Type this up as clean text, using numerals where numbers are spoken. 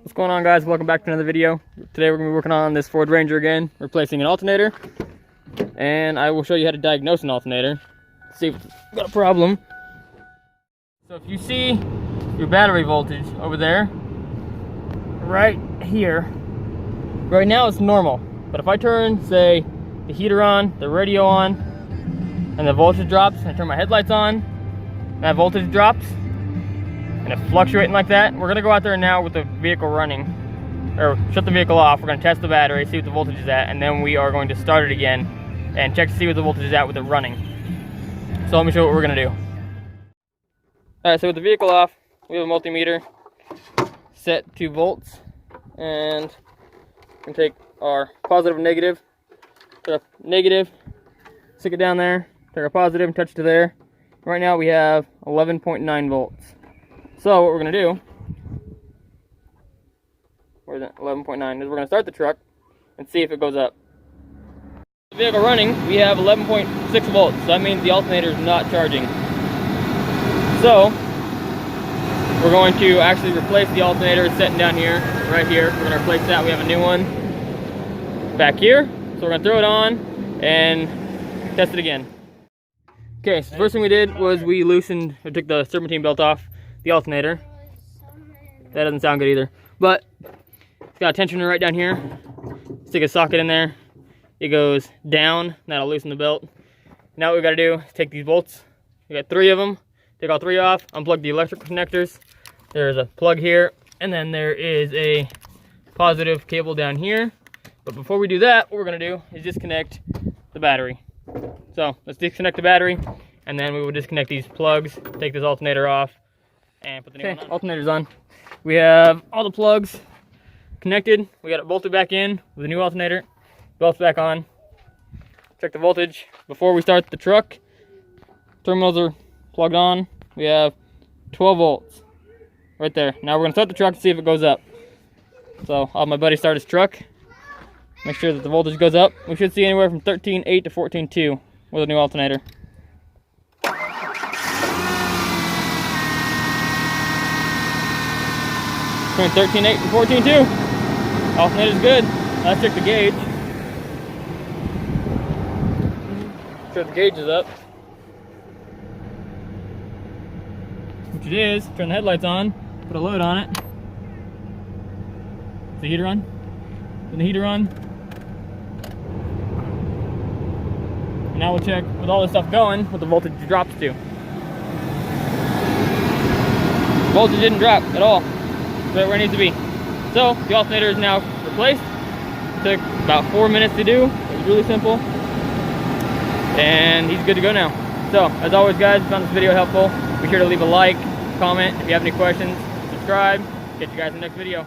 What's going on, guys? Welcome back to another video. Today we're going to be working on this Ford Ranger again, replacing an alternator. And I will show you how to diagnose an alternator. See if it's got a problem. So if you see your battery voltage over there, right here, right now it's normal. But if I turn, say, the heater on, the radio on, and the voltage drops, and I turn my headlights on, and that voltage drops, and it's fluctuating like that, we're gonna go out there now with the vehicle running, or shut the vehicle off. We're gonna test the battery, see what the voltage is at, and then we are going to start it again and check to see what the voltage is at with it running. So let me show you what we're gonna do. Alright, so with the vehicle off, we have a multimeter set to volts, and we can take our positive and negative, put a negative, stick it down there, take our positive and touch it to there. Right now we have 11.9 volts. So what we're going to do, where's it, 11.9, is we're going to start the truck and see if it goes up. The vehicle running, we have 11.6 volts, so that means the alternator is not charging. So we're going to actually replace the alternator. It's sitting down here, right here. We're going to replace that. We have a new one back here. So we're going to throw it on and test it again. Okay, so the first thing we did was we loosened, or took the serpentine belt off the alternator. That doesn't sound good either, but it's got a tensioner right down here. Stick a socket in there. It goes down, that'll loosen the belt. Now what we gotta do is take these bolts. We got 3 of them. Take all 3 off, unplug the electrical connectors. There's a plug here, and then there is a positive cable down here. But before we do that, what we're gonna do is disconnect the battery. So let's disconnect the battery, and then we will disconnect these plugs, take this alternator off, and put the new one on. Alternator's on. We have all the plugs connected. We got it bolted back in with the new alternator. Belt's back on. Check the voltage before we start the truck. Terminals are plugged on. We have 12 volts right there. Now we're gonna start the truck to see if it goes up. So I'll have my buddy start his truck. Make sure that the voltage goes up. We should see anywhere from 13.8 to 14.2 with a new alternator. Between 13.8 and 14.2. Alternator's good. Let's check the gauge. Make sure the gauge is up. Which it is. Turn the headlights on. Put a load on it. Is the heater on? Turn the heater on. And now we'll check with all this stuff going what the voltage drops to. The voltage didn't drop at all. Right where it needs to be. So the alternator is now replaced. It took about 4 minutes to do. It was really simple. And he's good to go now. So as always, guys, if you found this video helpful, be sure to leave a like, comment. If you have any questions, subscribe. Catch you guys in the next video.